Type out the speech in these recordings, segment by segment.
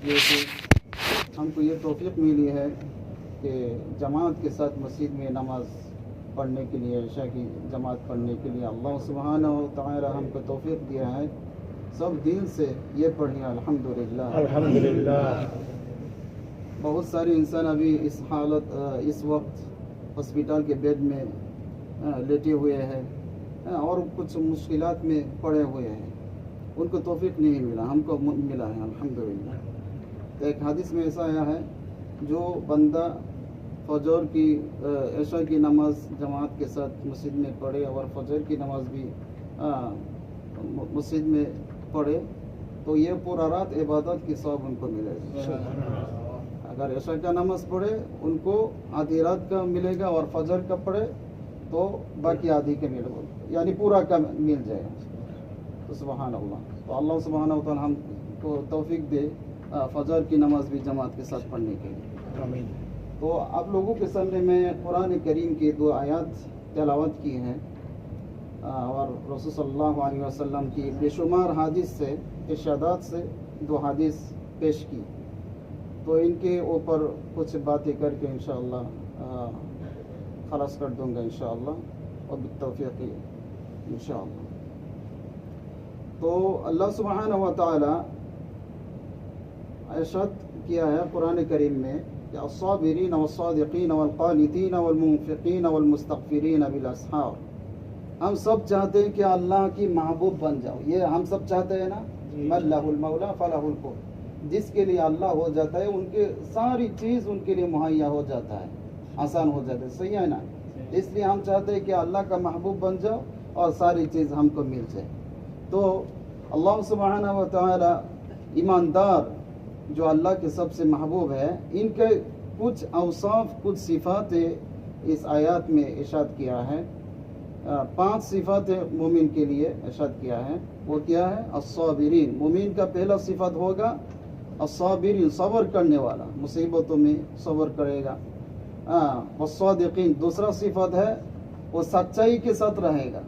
یہ کہ ہم کو یہ توفیق ملی ہے کہ جماعت کے ساتھ مسجد میں نماز پڑھنے کے لیے، عشاء کی جماعت پڑھنے کے لیے اللہ سبحانہ و تعالی ہم کو توفیق دیا ہے. سب دل سے یہ پڑھیں الحمدللہ. الحمدللہ. بہت سارے انسان ابھی اس وقت ہاسپٹل کے بیڈ میں لیٹے ہوئے ہیں اور کچھ مشکلات میں پڑے ہوئے ہیں، ان کو توفیق نہیں ملا، ہم کو ملا ہے الحمدللہ. تو ایک حدیث میں ایسا آیا ہے، جو بندہ فجر کی عشاء کی نماز جماعت کے ساتھ مسجد میں پڑھے اور فجر کی نماز بھی مسجد میں پڑھے تو یہ پورا رات عبادت کی ثواب ان کو ملے گا. اگر عشاء کا نماز پڑھے ان کو آدھی رات کا ملے گا، اور فجر کا پڑھے تو باقی آدھی کا ملے گا، یعنی پورا کا مل جائے گا. تو سبحان اللہ. تو اللہ سبحانہ و تعالی ہم کو توفیق دے فجر کی نماز بھی جماعت کے ساتھ پڑھنے کے لیے. آمین. تو آپ لوگوں کے سامنے میں قرآن کریم کی 2 آیات تلاوت کی ہیں اور رسول صلی اللہ علیہ وسلم کی بے شمار حدیث سے، ارشادات سے 2 حدیث پیش کی. تو ان کے اوپر کچھ باتیں کر کے انشاءاللہ خلاص کر دوں گا انشاءاللہ اور بالتوفیق انشاءاللہ. تو اللہ سبحانہ و تعالی ارشاد کیا ہے قرآن کریم میں کہ الصابرین والصادقین والقانتین والمنفقین والمستغفرین بالاسحار. ہم سب چاہتے ہیں کہ اللہ کی محبوب بن جاؤ. یہ ہم سب چاہتے ہیں نا. من لہ المولا فلہ الکل. جس کے لیے اللہ ہو جاتا ہے ان کے ساری چیز ان کے لیے مہیا ہو جاتا ہے، آسان ہو جاتا ہے. صحیح ہے نا. اس لیے ہم چاہتے ہیں کہ اللہ کا محبوب بن جاؤ اور ساری چیز ہم کو مل جائے. تو اللہ سبحانہ و تعالی ایماندار جو اللہ کے سب سے محبوب ہے، ان کے کچھ اوصاف، کچھ صفات اس آیات میں ارشاد کیا ہے. 5 صفات مومن کے لیے ارشاد کیا ہے. وہ کیا ہے؟ الصابرین. مومن کا پہلا صفت ہوگا الصابرین، صبر کرنے والا، مصیبتوں میں صبر کرے گا. والصادقین دوسرا صفت ہے وہ سچائی کے ساتھ رہے گا.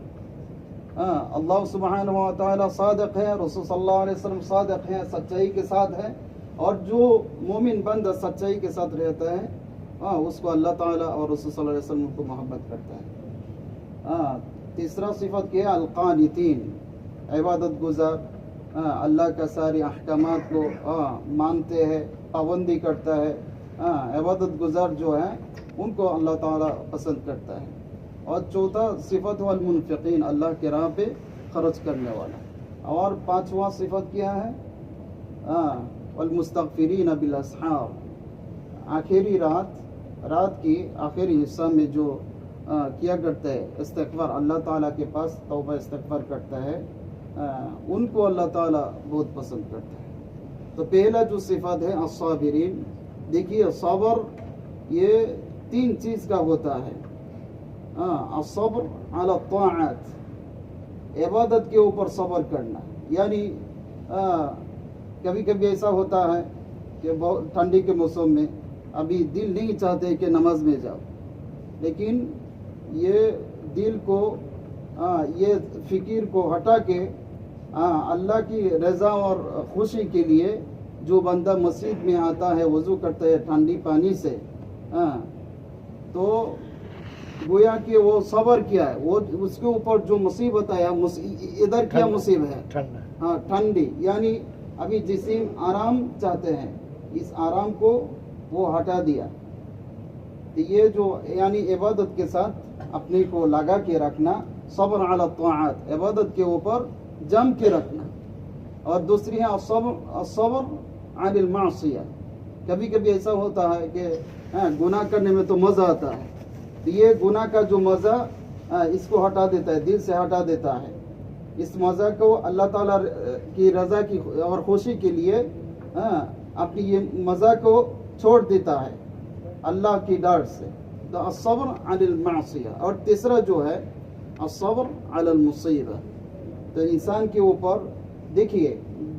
اللہ سبحانہ و تعالی صادق ہے، رسول صلی اللہ علیہ وسلم صادق ہے، سچائی کے ساتھ ہے. اور جو مومن بندہ سچائی کے ساتھ رہتا ہے اس کو اللہ تعالیٰ اور رسول صلی اللہ علیہ وسلم کو محبت کرتا ہے. تیسرا صفت کیا ہے؟ القانتین، عبادت گزار، اللہ کا سارے احکامات کو مانتے ہیں، پابندی کرتا ہے. عبادت گزار جو ہے ان کو اللہ تعالیٰ پسند کرتا ہے. اور چوتھا صفت والمنفقین، اللہ کے راہ پہ خرچ کرنے والا. اور 5واں صفت کیا ہے؟ والمستغفرین بالاسحار. آخری رات کی آخری حصہ میں جو کیا کرتا ہے استغفار، اللہ تعالیٰ کے پاس توبہ استغفار کرتا ہے، ان کو اللہ تعالیٰ بہت پسند کرتا ہے. تو پہلا جو صفت ہے الصابرین، دیکھیے صبر یہ 3 چیز کا ہوتا ہے. الصبر علی الطاعات، عبادت کے اوپر صبر کرنا. یعنی کبھی کبھی ایسا ہوتا ہے کہ بہت ٹھنڈی کے موسم میں ابھی دل نہیں چاہتے کہ نماز میں جاؤ، لیکن یہ دل کو یہ فکر کو ہٹا کے اللہ کی رضا اور خوشی کے لیے جو بندہ مسجد میں آتا ہے، وضو کرتا ہے ٹھنڈی پانی سے، تو گویا کہ وہ صبر کیا ہے. وہ اس کے اوپر جو مصیبت آیا، ادھر کیا مصیبت ہے؟ ٹھنڈی. یعنی ابھی جسم آرام چاہتے ہیں، اس آرام کو وہ ہٹا دیا. تو یہ جو یعنی عبادت کے ساتھ اپنے کو لگا کے رکھنا، صبر علی الطاعات، عبادت کے اوپر جم کے رکھنا. اور دوسری ہے الصبر عن المعصیہ. کبھی کبھی ایسا ہوتا ہے کہ گناہ کرنے میں تو مزہ آتا ہے، تو یہ گناہ کا جو مزہ اس کو ہٹا دیتا ہے، دل سے ہٹا دیتا ہے. اس مزہ کو اللہ تعالیٰ کی رضا کی اور خوشی کے لیے اپنی یہ مزہ کو چھوڑ دیتا ہے اللہ کی ڈر سے. تو الصبر عن المعصیہ. اور تیسرا جو ہے الصبر علی المصیبہ. تو انسان کے اوپر دیکھیے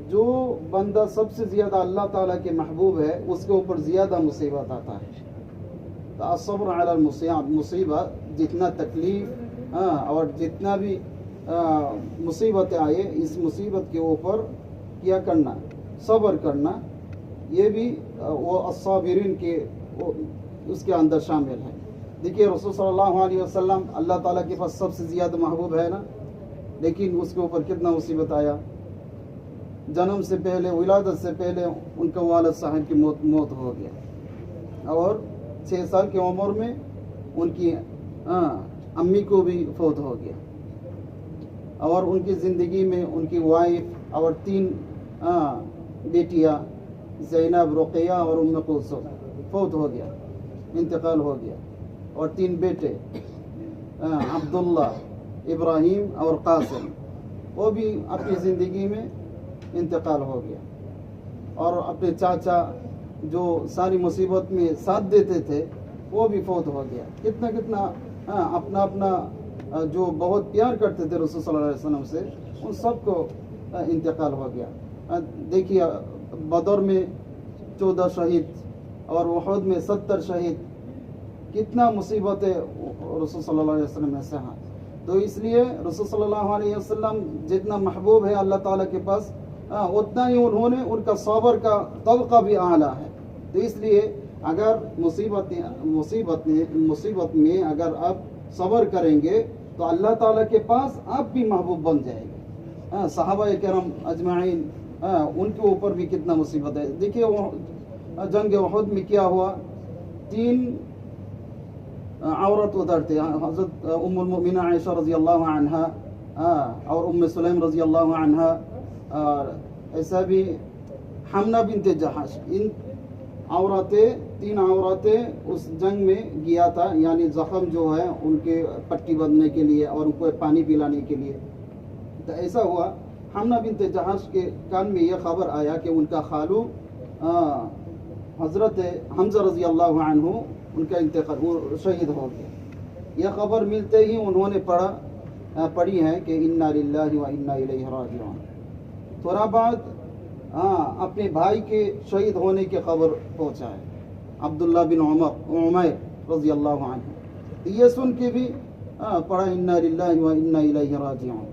جو بندہ سب سے زیادہ اللہ تعالیٰ کے محبوب ہے اس کے اوپر زیادہ مصیبت آتا ہے. تو الصبر علی المصیبہ، جتنا تکلیف اور جتنا بھی مصیبتیں آئے، اس مصیبت کے اوپر کیا کرنا، صبر کرنا. یہ بھی وہ الصابرین کے اس کے اندر شامل ہے. دیکھیے رسول صلی اللہ علیہ وسلم اللہ تعالیٰ کے پاس سب سے زیادہ محبوب ہے نا, لیکن اس کے اوپر کتنا مصیبت آیا. جنم سے پہلے, ولادت سے پہلے ان کا والد صاحب کی موت ہو گیا, اور 6 سال کی عمر میں ان کی امی کو بھی فوت ہو گیا, اور ان کی زندگی میں ان کی وائف اور 3 بیٹیاں زینب, رقیہ اور ام کلثوم فوت ہو گیا, انتقال ہو گیا, اور 3 بیٹے عبداللہ, ابراہیم اور قاسم, وہ بھی اپنی زندگی میں انتقال ہو گیا. اور اپنے چاچا جو ساری مصیبت میں ساتھ دیتے تھے وہ بھی فوت ہو گیا. کتنا اپنا جو بہت پیار کرتے تھے رسول صلی اللہ علیہ وسلم سے, ان سب کو انتقال ہو گیا. دیکھیے بدر میں 14 شہید اور احد میں 70 شہید, کتنا مصیبتیں رسول صلی اللہ علیہ وسلم نے سہا. تو اس لیے رسول صلی اللہ علیہ وسلم جتنا محبوب ہے اللہ تعالیٰ کے پاس, اتنا ہی انہوں نے ان کا صبر کا طبقہ بھی اعلیٰ ہے. تو اس لیے اگر مصیبت میں اگر آپ صبر کریں گے تو اللہ تعالیٰ کے پاس آپ بھی محبوب بن جائیں گے. صحابہ کرام اجمعین ان کے اوپر بھی کتنا مصیبت ہے. دیکھیے جنگ احد میں کیا ہوا, 3 عورت ادھر تھے, حضرت ام المؤمنین عائشہ رضی اللہ عنہا اور ام سلیم رضی اللہ عنہا, ایسا بھی حمنہ بنت جہش. ان عورتیں 3 عورتیں اس جنگ میں گیا تھا, یعنی زخم جو ہے ان کے پٹی بندھنے کے لیے اور ان کو پانی پلانے کے لیے. تو ایسا ہوا حمنہ بنت جہش کے کان میں یہ خبر آیا کہ ان کا خالو حضرت حمزہ رضی اللہ عنہ ان کا انتقال, وہ شہید ہو گیا. یہ خبر ملتے ہی انہوں نے پڑھی ہے کہ انا للہ و انا الیہ راجعون. تھوڑا بعد اپنے بھائی کے شہید ہونے کی خبر پہنچا ہے, عبداللہ بن عمیر رضی اللہ عنہ. یہ سن کے بھی پڑھا انا للہ و انا الیہ راجعون.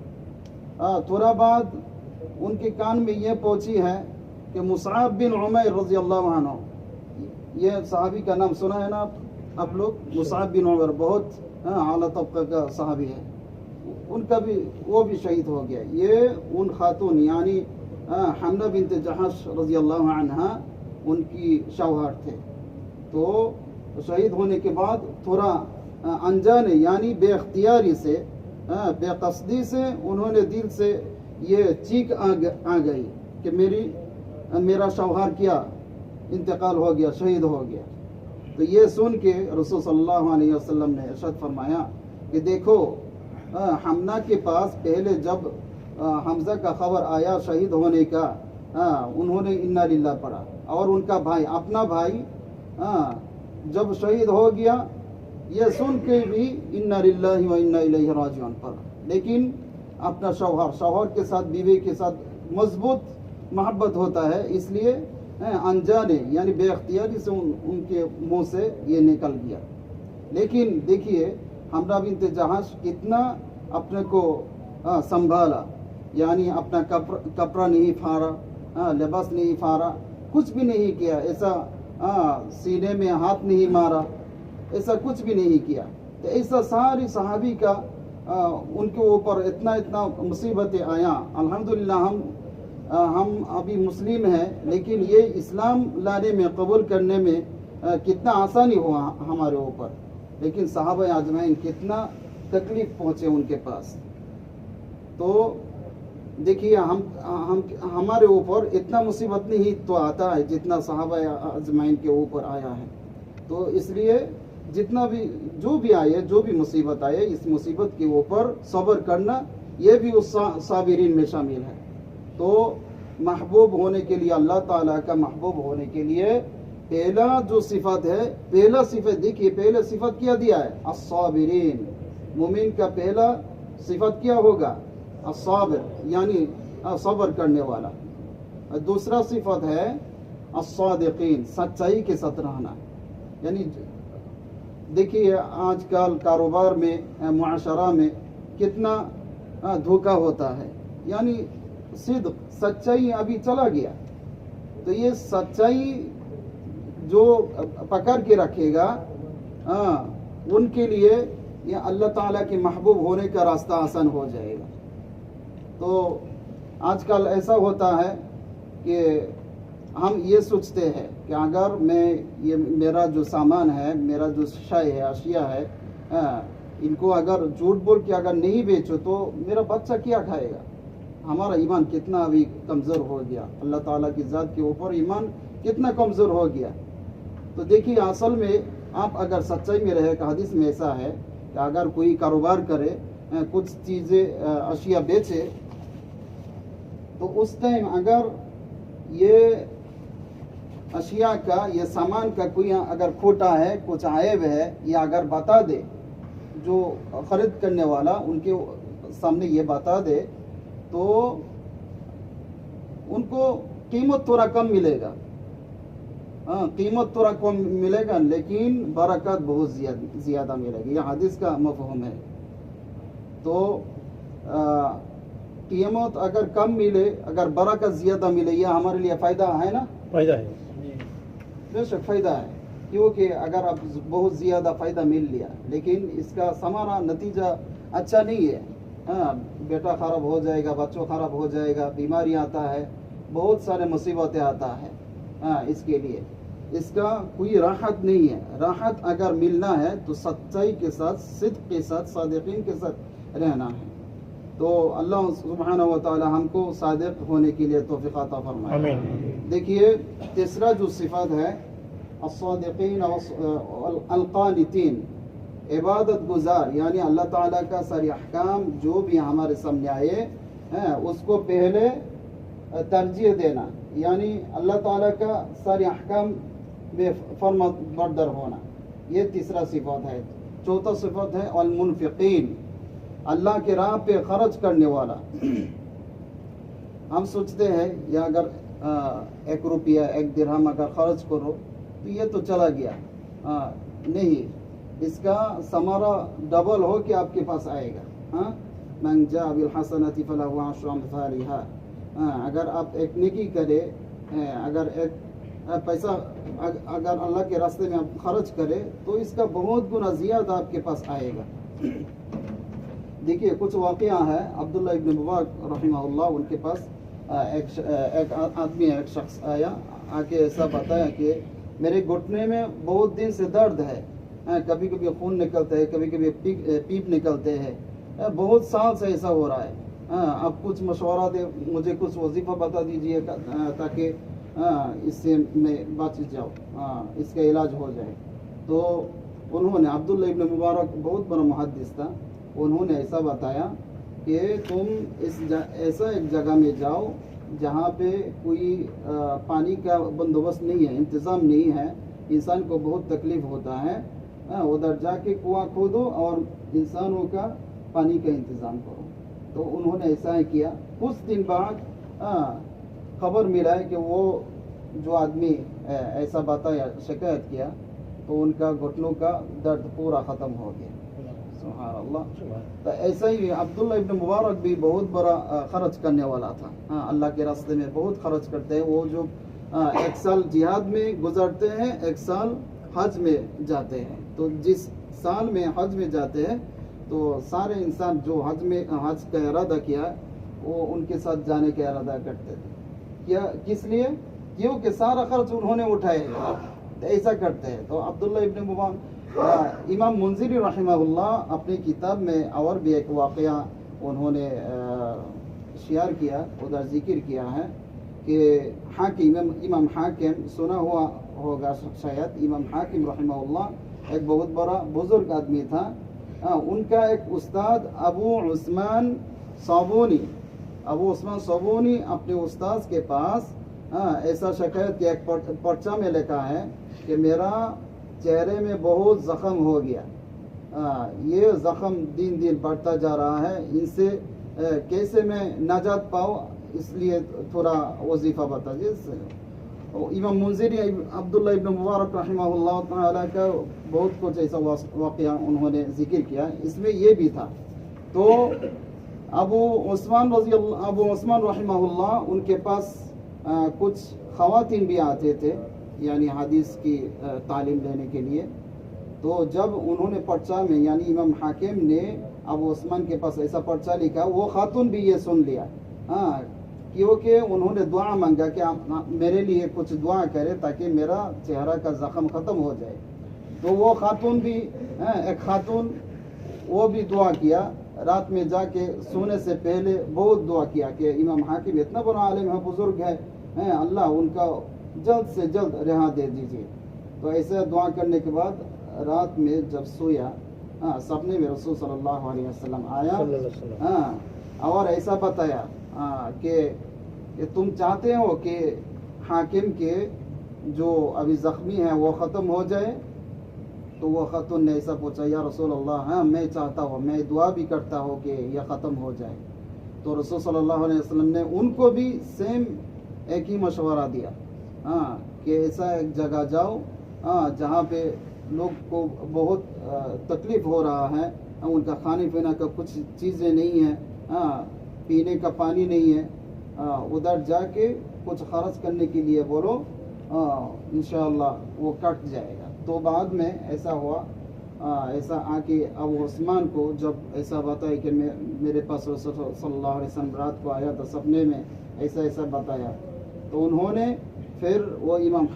تھوڑا بعد ان کے کان میں یہ پہنچی ہے کہ مصعب بن عمیر رضی اللہ عنہ, یہ صحابی کا نام سنا ہے نا آپ لوگ, مصعب بن عمر بہت اعلیٰ طبقہ کا صحابی ہے, ان کا بھی وہ بھی شہید ہو گیا. یہ ان خاتون یعنی حمنہ بنت جہش رضی اللہ عنہ ان کی شوہر تھے. تو شہید ہونے کے بعد تھوڑا انجانے یعنی بے اختیاری سے, بے قصدی سے انہوں نے دل سے یہ چیخ آ گئی کہ میرا شوہر کیا انتقال ہو گیا, شہید ہو گیا. تو یہ سن کے رسول صلی اللہ علیہ وسلم نے ارشاد فرمایا کہ دیکھو حمنہ کے پاس پہلے جب حمزہ کا خبر آیا شہید ہونے کا, انہوں نے انا للہ پڑھا, اور ان کا بھائی, اپنا بھائی جب شہید ہو گیا یہ سن کے بھی انا للہ و انا الیہ راجعون پڑھا. لیکن اپنا شوہر کے ساتھ, بیوی کے ساتھ مضبوط محبت ہوتا ہے, اس لیے انجانے یعنی بے اختیاری سے ان کے منہ سے یہ نکل گیا. لیکن دیکھیے حمنہ بنت جہش کتنا اپنے کو سنبھالا, یعنی اپنا کپڑا نہیں پھاڑا, لباس نہیں پھاڑا, کچھ بھی نہیں کیا, ایسا سینے میں ہاتھ نہیں مارا, ایسا کچھ بھی نہیں کیا. تو ایسا ساری صحابی کا ان کے اوپر اتنا مصیبتیں آیا. الحمدللہ ہم ابھی مسلم ہیں, لیکن یہ اسلام لانے میں, قبول کرنے میں کتنا آسانی ہوا ہمارے اوپر, لیکن صحابہ اجمعین کتنا تکلیف پہنچے ان کے پاس. تو دیکھیے ہمارے اوپر اتنا مصیبت نہیں تو آتا ہے جتنا صحابہ اجمعین کے اوپر آیا ہے. تو اس لیے جتنا بھی جو بھی آئے, جو بھی مصیبت آئے, اس مصیبت کے اوپر صبر کرنا یہ بھی اس صابرین میں شامل ہے. تو محبوب ہونے کے لیے, اللہ تعالیٰ کا محبوب ہونے کے لیے پہلا جو صفت ہے, پہلا صفت دیکھیے, پہلا صفت کیا دیا ہے الصابرین. مومن کا پہلا صفت کیا ہوگا, الصابر یعنی صبر کرنے والا. دوسرا صفت ہے الصادقین, سچائی کے ساتھ رہنا. یعنی دیکھیے آج کل کاروبار میں, معاشرہ میں کتنا دھوکہ ہوتا ہے, یعنی صدق, سچائی ابھی چلا گیا. تو یہ سچائی جو پکڑ کے رکھے گا ان کے لیے یہ اللہ تعالیٰ کے محبوب ہونے کا راستہ آسان ہو جائے گا. تو آج کل ایسا ہوتا ہے کہ ہم یہ سوچتے ہیں کہ اگر میں یہ میرا جو سامان ہے، میرا جو شے ہے، اشیاء ہے، ان کو اگر جھوٹ بول کے اگر نہیں بیچو تو میرا بچہ کیا کھائے گا. ہمارا ایمان کتنا ابھی کمزور ہو گیا، اللہ تعالیٰ کی ذات کے اوپر ایمان کتنا کمزور ہو گیا. تو دیکھیے اصل میں آپ اگر سچائی میں رہے، کہ حدیث میں ایسا ہے کہ اگر کوئی کاروبار کرے، کچھ چیزیں اشیاء بیچے، تو اس ٹائم اگر یہ اشیاء کا، یہ سامان کا کوئی اگر کھوٹا ہے، کچھ عیب ہے، یا اگر بتا دے جو خرید کرنے والا ان کے سامنے یہ بتا دے، تو ان کو قیمت تھوڑا کم ملے گا. قیمت تھوڑا کم ملے گا لیکن برکت بہت زیادہ ملے گی. یہ حدیث کا مفہوم ہے. تو قیمت اگر کم ملے، اگر برکت زیادہ ملے، یہ ہمارے لیے فائدہ ہے نا؟ فائدہ ہے، بے شک فائدہ ہے. کیونکہ اگر اب بہت زیادہ فائدہ مل لیا لیکن اس کا ثمرہ نتیجہ اچھا نہیں ہے، بیٹا خراب ہو جائے گا، بچوں خراب ہو جائے گا، بیماری آتا ہے، بہت سارے مصیبتیں آتا ہے. اس کے لیے اس کا کوئی راحت نہیں ہے. راحت اگر ملنا ہے تو سچائی کے ساتھ، صدق کے ساتھ، صادقین کے ساتھ رہنا ہے. تو اللہ سبحانہ و تعالی ہم کو صادق ہونے کے لیے توفیق عطا فرمائے. آمین. دیکھیے تیسرا جو صفت ہے، الصادقین القانتین، عبادت گزار، یعنی اللہ تعالیٰ کا سارے احکام جو بھی ہمارے سامنے آئے اس کو پہلے ترجیح دینا، یعنی اللہ تعالیٰ کا سارے احکام میں فرما بردار ہونا. یہ تیسرا صفت ہے. چوتھا صفت ہے المنفقین، اللہ کے راہ پہ خرچ کرنے والا. ہم سوچتے ہیں یا اگر 1 روپیہ 1 درہم اگر خرچ کرو تو یہ تو چلا گیا. نہیں، اس کا ثمرہ ڈبل ہو کے آپ کے پاس آئے گا. من جاء بالحسنۃ فلہ عشر امثالها. اگر آپ ایک نیکی کرے، اگر ایک پیسہ اگر اللہ کے راستے میں آپ خرچ کرے تو اس کا بہت گنا زیادہ آپ کے پاس آئے گا. دیکھیے کچھ واقعہ ہے. عبداللہ ابن مبارک رحمہ اللہ، ان کے پاس ایک آدمی، ایک شخص آیا، آ کے ایسا بتایا کہ میرے گھٹنے میں بہت دن سے درد ہے، کبھی کبھی خون نکلتا ہے، کبھی کبھی پیپ نکلتے ہیں، بہت سال سے ایسا ہو رہا ہے. آپ کچھ مشورہ دے، مجھے کچھ وظیفہ بتا دیجئے تاکہ اس سے میں بچ جاؤں، اس کا علاج ہو جائے. تو انہوں نے، عبداللہ ابن مبارک بہت بڑا محدث تھا، انہوں نے ایسا بتایا کہ تم ایسا ایک جگہ میں جاؤ جہاں پہ کوئی پانی کا بندوبست نہیں ہے، انتظام نہیں ہے، انسان کو بہت تکلیف ہوتا ہے. ادھر جا کے کنواں کھودو اور انسانوں کا پانی کا انتظام کرو. تو انہوں نے ایسا ہی کیا. کچھ دن بعد خبر ملا ہے کہ وہ جو آدمی ایسا بتایا، شکایت کیا، تو ان کا گھٹنوں کا درد پورا ختم ہو گیا. سبحان اللہ. تو ایسا ہی عبداللہ ابن مبارک بھی بہت بڑا خرچ کرنے والا تھا. اللہ کے راستے میں بہت خرچ کرتے ہیں. وہ جو 1 سال جہاد میں گزارتے ہیں، 1 سال حج میں جاتے ہیں. تو جس سال میں حج میں جاتے ہیں تو سارے انسان جو حج کا ارادہ کیا وہ ان کے ساتھ جانے کا ارادہ کرتے تھے. کیا کس لیے؟ کیونکہ سارا خرچ انہوں نے اٹھائے، ایسا کرتے ہیں. تو عبداللہ ابن مبارک، امام منذری رحمہ اللہ اپنی کتاب میں اور بھی ایک واقعہ انہوں نے شیئر کیا، ادھر ذکر کیا ہے کہ امام حاکم، سنا ہوا ہوگا شاید، امام حاکم رحمہ اللہ ایک بہت بڑا بزرگ آدمی تھا. ان کا ایک استاد ابو عثمان صابونی اپنے استاد کے پاس ایسا شکایت کیا، ایک پرچہ میں لکھا ہے کہ میرا چہرے میں بہت زخم ہو گیا، یہ زخم دن دن بڑھتا جا رہا ہے، ان سے کیسے میں نجات پاؤں، اس لیے تھوڑا وظیفہ بتا. امام منذری عبداللہ ابن مبارک رحمہ اللہ تعالیٰ کا بہت کچھ ایسا واقعہ انہوں نے ذکر کیا، اس میں یہ بھی تھا. تو ابو عثمان رحمہ اللہ، ان کے پاس کچھ خواتین بھی آتے تھے یعنی حدیث کی تعلیم لینے کے لیے. تو جب انہوں نے پرچہ میں یعنی امام حاکم نے ابو عثمان کے پاس ایسا پرچہ لکھا, وہ خاتون بھی یہ سن لیا, ہاں, کیونکہ انہوں نے دعا مانگا کہ آپ میرے لیے کچھ دعا کرے تاکہ میرا چہرہ کا زخم ختم ہو جائے. تو وہ خاتون بھی, ایک خاتون وہ بھی دعا کیا, رات میں جا کے سونے سے پہلے بہت دعا کیا کہ امام حاکم اتنا بڑا عالم ہے, بزرگ ہے, اللہ ان کا جلد سے جلد رہا دے دیجیے. تو ایسے دعا کرنے کے بعد رات میں جب سویا, سپنے میں رسول صلی اللہ علیہ وسلم آیا, اور ایسا بتایا کہ تم چاہتے ہو کہ حاکم کے جو ابھی زخمی ہے وہ ختم ہو جائے. تو وہ خاتون نے ایسا پوچھا, یا رسول اللہ, ہاں میں چاہتا ہوں, میں دعا بھی کرتا ہوں کہ یہ ختم ہو جائے. تو رسول صلی اللہ علیہ وسلم نے ان کو بھی سیم ایک ہی مشورہ دیا, کہ ایسا ایک جگہ جاؤ جہاں پہ لوگ کو بہت تکلیف ہو رہا ہے, ان کا کھانے پینے کا کچھ چیزیں نہیں ہیں, پینے کا پانی نہیں ہے, ادھر جا کے کچھ خرچ کرنے کے لیے بولو, انشاءاللہ وہ کٹ جائے گا. تو بعد میں ایسا ہوا, ایسا آ کے ابو عثمان کو جب ایسا بتایا کہ میرے پاس رسول صلی اللہ علیہ وسلم رات کو آیا تھا سپنے میں, ایسا ایسا بتایا. تو انہوں نے پھر وہ امام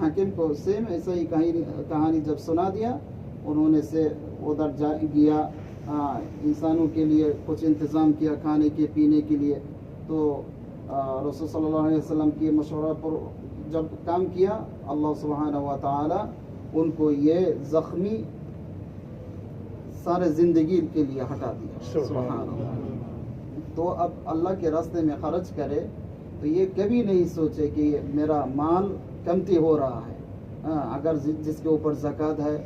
حاکم کو سیم ایسا ہی کہانی جب سنا دیا, انہوں نے سے ادھر گیا, انسانوں کے لیے کچھ انتظام کیا کھانے کے پینے کے لیے. تو رسول صلی اللہ علیہ وسلم کی مشورہ پر جب کام کیا, اللہ سبحانہ و تعالی ان کو یہ زخمی سارے زندگی کے لیے ہٹا دیا. سبحان اللہ. تو اب اللہ کے راستے میں خرچ کرے تو یہ کبھی نہیں سوچے کہ میرا مال کمتی ہو رہا ہے, اگر جس کے اوپر زکوٰۃ ہے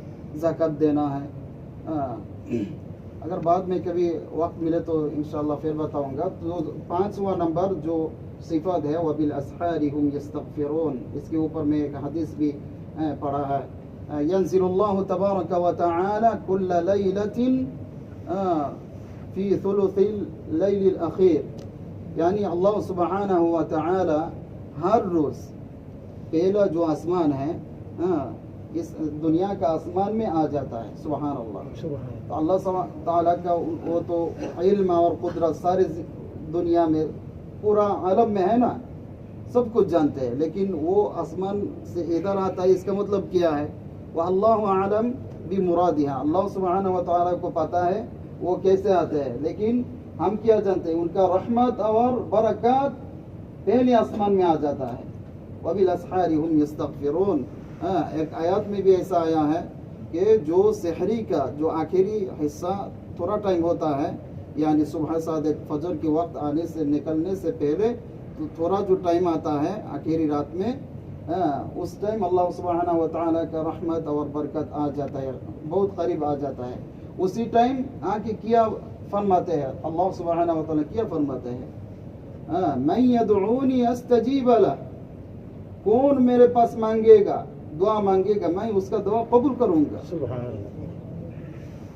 زکوٰۃ دینا ہے. اگر بعد میں کبھی وقت ملے تو انشاءاللہ پھر بتاؤں گا. تو 5واں نمبر جو صفت ہے وَبِالْأَسْحَارِ هُمْ يَسْتَغْفِرُونَ, اس کے اوپر میں ایک حدیث بھی پڑھا ہے, ينزل الله تبارك وتعالى كل ليلة في ثلث الليل الأخير, یعنی اللہ سبحانہ و تعالی ہر روز پہلا جو آسمان ہے اس دنیا کا آسمان میں آ جاتا ہے. سبحان اللہ. تو اللہ تعالیٰ کا وہ تو علم اور قدرت سارے دنیا میں پورا عالم میں ہے نا, سب کچھ جانتے ہیں, لیکن وہ آسمان سے ادھر آتا ہے, اس کا مطلب کیا ہے؟ وَاللَّهُ أَعْلَمُ بِمُرَادِهَا, اللہ سبحانہ و تعالیٰ کو پتا ہے وہ کیسے آتے ہیں, لیکن ہم کیا جانتے ہیں؟ ان کا رحمت اور برکات پہلے آسمان میں آ جاتا ہے. وَبِالْأَسْحَارِ هُمْ يَسْتَغْفِرُونَ, ایک آیات میں بھی ایسا آیا ہے کہ جو سحری کا جو آخری حصہ تھوڑا ٹائم ہوتا ہے, یعنی صبح صادق فجر کے وقت آنے سے نکلنے سے پہلے تو تھوڑا جو ٹائم آتا ہے آخری رات میں, اس ٹائم اللہ سبحانہ و تعالیٰ کا رحمت اور برکت آ جاتا ہے, بہت قریب آ جاتا ہے. اسی ٹائم آ کے کیا فرماتے ہیں اللہ سبحانہ و تعالیٰ, کیا فرماتے ہیں؟ مَن يَدْعُونِي أَسْتَجِيبَ لَهُ, کون میرے پاس مانگے گا, دعا مانگے گا, میں اس کا دعا قبول کروں گا. سبحان اللہ.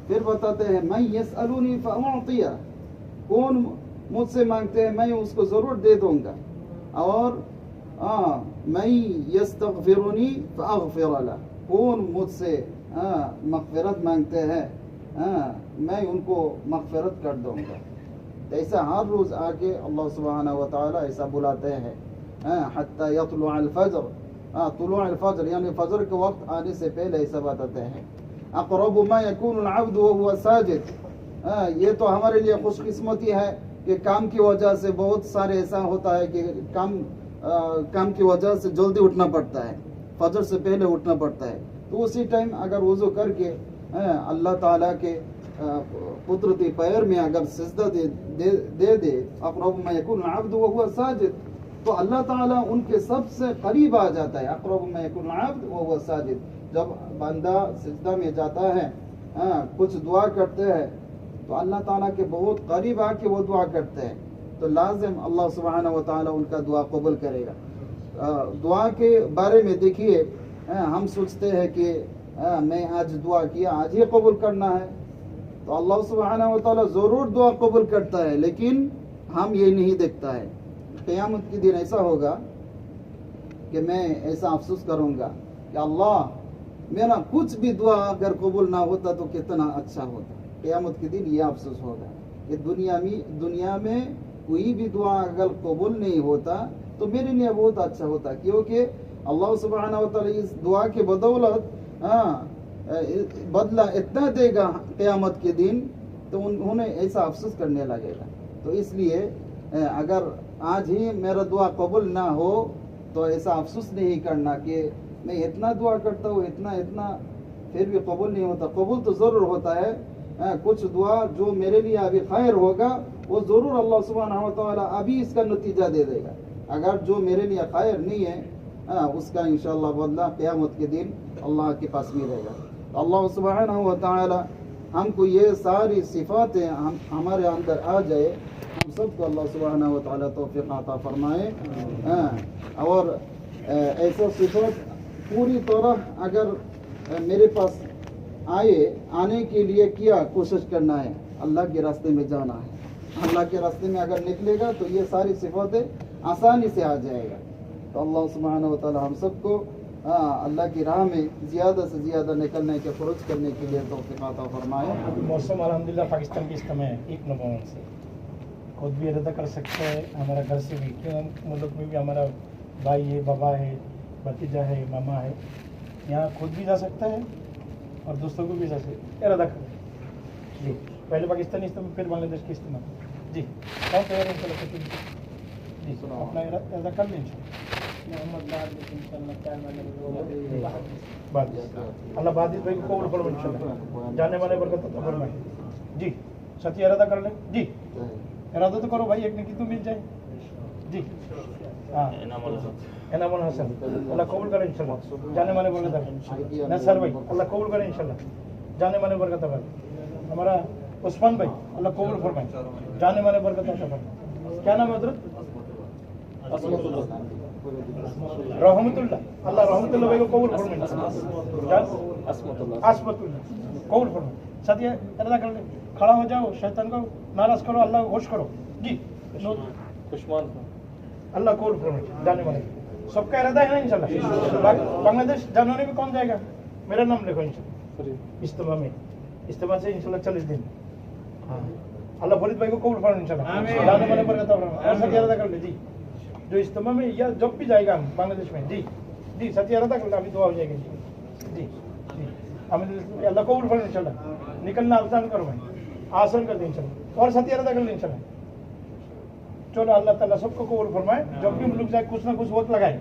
پھر بتاتے ہیں مَن يَسْأَلُنِي فَأُعْطِيَهُ, کون مجھ سے مانگتے ہیں میں اس کو ضرور دے دوں گا. اور مَن يَسْتَغْفِرُنِي فَأَغْفِرَ لَهُ, کون مجھ سے مغفرت مانگتے ہیں میں ان کو مغفرت کر دوں گا. ایسا ہر روز آ کے اللہ سبحانہ و تعالیٰ ایسا بلاتے ہیں حتی یطلع الفجر, طلوع الفجر یعنی فجر کے وقت آنے سے پہلے ایسا بتاتے ہیں. اقرب ما یکون العبد وهو ساجد, یہ تو ہمارے لیے خوش قسمتی ہے کہ کام کی وجہ سے بہت سارے ایسا ہوتا ہے کہ کام کی وجہ سے جلدی اٹھنا پڑتا ہے, فجر سے پہلے اٹھنا پڑتا ہے. تو اسی ٹائم اگر وضو کر کے اللہ تعالیٰ کے قدرتی پیر میں اگر سجدہ دے اقرب ما یکون العبد وهو ساجد, تو اللہ تعالیٰ ان کے سب سے قریب آ جاتا ہے. اقرب ما یکون العبد وهو ساجد, جب بندہ سجدہ میں جاتا ہے کچھ دعا کرتے ہیں تو اللہ تعالیٰ کے بہت قریب آ کے وہ دعا کرتے ہیں, تو لازم اللہ سبحانہ و تعالیٰ ان کا دعا قبول کرے گا. دعا کے بارے میں دیکھیے, ہم سوچتے ہیں کہ میں آج دعا کیا آج ہی قبول کرنا ہے, تو اللہ سبحانہ و تعالیٰ ضرور دعا قبول کرتا ہے, لیکن ہم یہ نہیں دیکھتا ہے. قیامت کے دن ایسا ہوگا کہ میں ایسا افسوس کروں گا کہ اللہ میرا کچھ بھی دعا اگر قبول نہ ہوتا تو کتنا اچھا ہوتا. قیامت کے دن یہ افسوس ہوگا کہ دنیا میں کوئی بھی دعا اگر قبول نہیں ہوتا تو میرے لیے بہت اچھا ہوتا, کیونکہ اللہ سبحانہ و تعالی اس دعا کے بدولت بدلہ اتنا دے گا قیامت کے دن, تو انہیں ایسا افسوس کرنے لگے گا. تو اس لیے اگر آج ہی میرا دعا قبول نہ ہو تو ایسا افسوس نہیں کرنا کہ میں اتنا دعا کرتا ہوں اتنا پھر بھی قبول نہیں ہوتا. قبول تو ضرور ہوتا ہے, کچھ دعا جو میرے لیے ابھی خیر ہوگا وہ ضرور اللہ سبحانہ و تعالیٰ ابھی اس کا نتیجہ دے دے گا. اگر جو میرے لیے خیر نہیں ہے اس کا انشاءاللہ بدلہ قیامت کے دن اللہ کے پاس ملے گا. اللہ سبحانہ و تعالیٰ ہم کو یہ ساری صفاتیں ہمارے اندر آ جائے, ہم سب کو اللہ سبحانہ و تعالیٰ توفیق عطا فرمائے. اور ایسا صفات پوری طرح اگر میرے پاس آنے کے لیے کیا کوشش کرنا ہے, اللہ کے راستے میں جانا ہے. اللہ کے راستے میں اگر نکلے گا تو یہ ساری صفاتیں آسانی سے آ جائے گا. تو اللہ سبحانہ و تعالیٰ ہم سب کو اللہ کی راہ میں زیادہ سے زیادہ نکلنے کے خروج کرنے کے لیے توفیق عطا فرمائے. موسم الحمدللہ پاکستان کے اجتماع ہے 1 نومبر سے, خود بھی ارادہ کر سکتا ہے, ہمارا گھر سے بھی, کیوں ملک میں بھی ہمارا بھائی ہے, بابا ہے, بھتیجا ہے, ماما ہے, یہاں خود بھی جا سکتا ہے اور دوستوں کو بھی جا سکتا ہے. ارادہ کر جی, پہلے پاکستانی اجتماع پھر بنگلہ دیش کے اجتماع. جی کون تیار ہے جی, اپنا ارادہ کر لیں اللہ بادی بھائی کو قبول فرمائے انشاءاللہ, جانے والے برکت عطا فرمائے. جی سچی ارادہ کر لیں. جی ارادہ تو کرو بھائی, ایک نکی تو مل جائے. جی ہاں انعام الحسن اللہ قبول کرے انشاءاللہ, جانے والے برکت عطا. نصر بھائی اللہ قبول کرے انشاءاللہ, جانے والے برکت عطا. ہمارا عثمان بھائی اللہ قبول فرمائے, جانے والے برکت عطا فرمائے. کیا نام ہے حضرت؟ رحمت اللہ, اللہ رحمت اللہ بھائی کو قبول فرمائے. عصمت اللہ قبول فرمائے. ساتھی ارادہ کر لیں, کھڑا ہو جاؤ, شیطان کو ناراض کرو, اللہ کو خوش کرو. جی اللہ قبول فرمائے. جانے والے سب کا ارادہ ہے نا انشاءاللہ. بنگلہ دیش جانے میں کون جائے گا؟ میرا نام لکھو انشاءاللہ. اجتماع میں, اجتماع سے انشاءاللہ 40 دن. اللہ فرید بھائی کو قبول فرمائے انشاءاللہ, جانے والے پر عطا فرمائے. اور ساتھی ارادہ کر لیں جی, جو اجتماع میں یا جب بھی جائے گا ہم بنگلہ دیش میں. جی جی ساتھی ارادہ کر لیں, ابھی دعا ہو جائے گی. جی جی اللہ قبول فرمائے انشاءاللہ. نکلنا آسان کرو بھائی, آسان کر دیں انشاءاللہ. اور ساتھی ارادہ کر لیں انشاءاللہ. چلو اللہ تعالیٰ سب کو قبول فرمائے. جب بھی ملک جائے کچھ نہ کچھ وقت لگائے.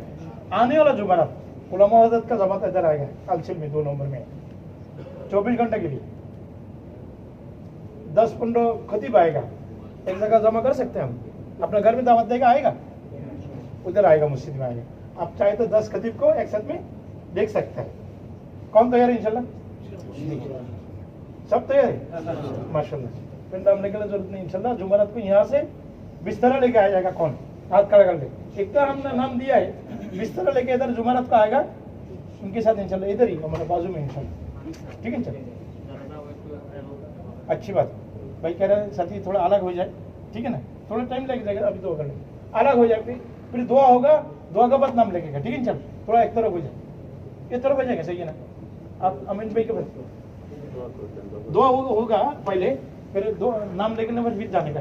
آنے والا جمعرات علماء حضرت کا جماعت ادھر آئے گا الچل میں 2 نومبر میں 24 گھنٹے کے لیے. 10-15 خطیب آئے گا, ایک جگہ جمع کر سکتے ہیں ہم. اپنے گھر میں دعوت دے گا, آئے گا ادھر آئے گا, مسجد میں آئے گا. آپ چاہے تو 10 خطیب کو ایک ساتھ میں دیکھ سکتے ہیں. کون تیار ہے انشاءاللہ؟ سب تیار ہے ماشاء اللہ. پھر نام لے کے ضرورت نہیں انشاءاللہ. جمعرات کو یہاں سے بستر لے کے آ جائے گا. کون ہاتھ کھڑا کر لے. ایک تو ہم نے نام دیا ہے, بستر لے کے ادھر جمعرات کو آئے گا, ان کے ساتھ انشاءاللہ ادھر ہی ہمارے بازو میں انشاءاللہ. ٹھیک ہے چلیے, اچھی بات. بھائی کہہ رہے ہیں ساتھی تھوڑا الگ ہو جائے, ٹھیک ہے نا, تھوڑا ٹائم لگ جائے گا. ابھی دعا کر لیں, الگ ہو جائے, پھر دعا ہوگا, دعا کا بعد نام لگے گا. ٹھیک ہے انشاءاللہ, تھوڑا ایک طرف ہو جائے, ایک طرف ہو جائے گا. صحیح ہے نا. آپ امین بھائی کے بعد دعا ہوگا پہلے, پھر نام لے کے پھر جانے کا,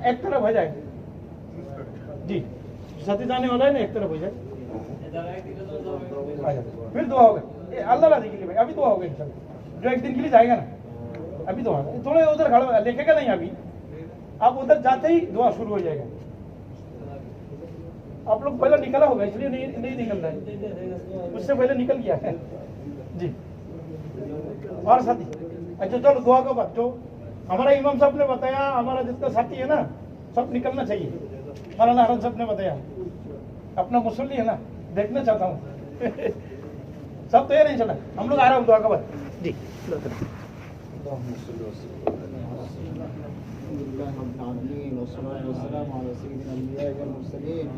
ایک طرف ہو جائے. جی ساتھی جانے والا ہے نا, ایک طرف ہو جائے, پھر دعا ہوگا. اللہ راضی کے لیے بھائی ابھی دعا ہوگا انشاءاللہ. جو ایک دن کے لیے جائے گا نا, ابھی دعا ہوگا. تھوڑے ادھر کھڑا لکھے گا نہیں ابھی, آپ ادھر جاتے ہی دعا شروع ہو جائے گا. آپ لوگ پہلے نکلا ہوگا اس لیے نہیں نکل رہا ہے, اس سے پہلے نکل گیا ہے. جی اور ساتھی اچھا چلو دعا کا بات, جو ہمارا امام صاحب نے بتایا, ہمارا جتنا ساتھی ہے نا سب نکلنا چاہیے. مولانا حرن صاحب نے بتایا, اپنا مسلی ہے نا, دیکھنا چاہتا ہوں. سب تیار ہیں انشاءاللہ, ہم لوگ آ رہے ہیں دعا کا بات. جی والصلاة والسلام على سيدنا الأنبياء والمرسلين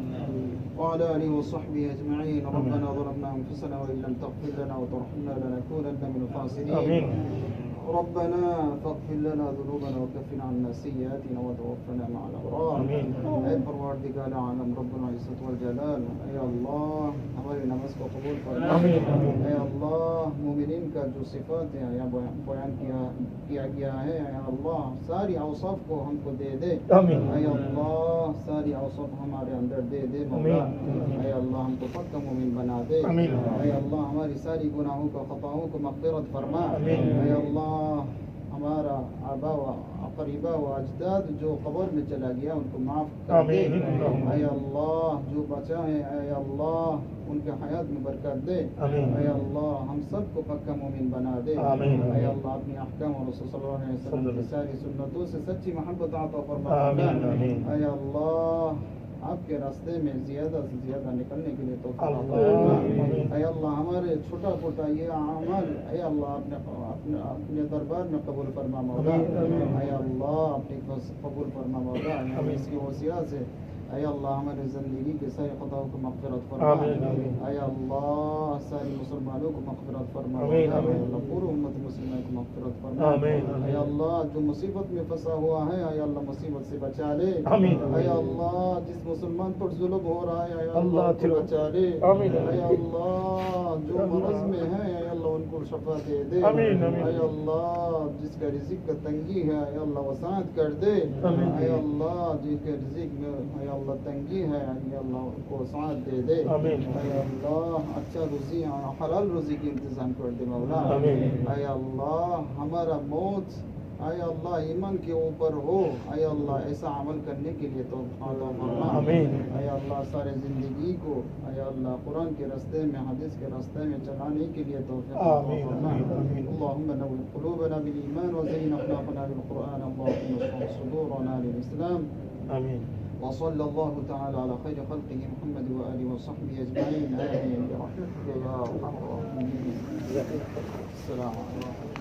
وعلى آله وصحبه أجمعين. ربنا ظلمنا أنفسنا وإن لم تغفر لنا وترحمنا لنكونن من الخاسرين. ربنا فاغفر لنا ذنوبنا وكفر عنا سيئاتنا وتوفنا مع الابرار. اے پروردگار عالم رب العزت والجلال، اے اللہ ہماری نماز کو قبول فرما. اے اللہ مومنین کا جو صفات ہیں یا بیان کیا گیا ہے، اے اللہ ساری اوصاف کو ہم کو دے دے. اے اللہ ساری اوصاف ہمارے اندر دے دے مولا. اے اللہ ہم کو پکا مومن بنا دے. اے اللہ ہماری ساری گناہوں کو خطاؤں کو مغفرت فرما. اے اللہ ہمارا آبا و اقربا و اجداد جو قبر میں چلا گیا ان کو معاف کر دے. اے اللہ جو بچا ہے اے اللہ ان کے حیات میں برکت دے. اے اللہ ہم سب کو پکا مومن بنا دے. اے اللہ اپنی احکام اور رسول صلی اللہ علیہ وسلم کی ساری سنتوں سے سچی محبت عطا فرما. اے اللہ آپ کے راستے میں زیادہ سے زیادہ نکلنے کے لیے توفیق عطا فرما. اے اللہ ہمارے چھوٹا چھوٹا یہ اعمال اے اللہ اپنے دربار میں قبول فرما مولا. اے اللہ اپنے قبول فرما مولا. اس کی وسیلہ سے اے اللہ ہمارے زندگی کے سارے خطاؤں کو مغفرت فرما. اے اللہ سارے مسلمانوں کو مغفرت فرما. اے اللہ پورے امت مسلمہ کو مغفرت فرما. اے اللہ جو مصیبت میں پھنسا ہوا ہے اے اللہ مصیبت سے بچا لے. اے اللہ جس مسلمان پر ظلم ہو رہا ہے اے اللہ کو بچا لے. اے اللہ جو مرض میں ہے اے اللہ ان کو شفا دے دے. اے اللہ جس کا رزق کا تنگی ہے اے اللہ وسعت کر دے. اے اللہ جس کے رزق میں اے اللہ تنگی ہے اے اللہ ان کو وسعت دے دے. اے اللہ اچھا روزی حلال روزی کی انتظام کر دے مولا. اے اللہ ہمارا موت اے اللہ ایمان کے اوپر ہو. اے اللہ ایسا عمل کرنے کے لیے تو عطا فرما. اے اللہ سارے زندگی کو اے اللہ قرآن کے راستے میں حدیث کے راستے میں چلانے کے لیے توفیق عطا فرما. اللهم نور قلوبنا بالایمان وزین اخلاقنا بالقرآن. اللهم اشرح صدورنا للاسلام. وصلى الله تعالى على خير خلقه محمد وآله وصحبه أجمعين. آمين برحمتك يا أرحم الراحمين. السلام عليكم.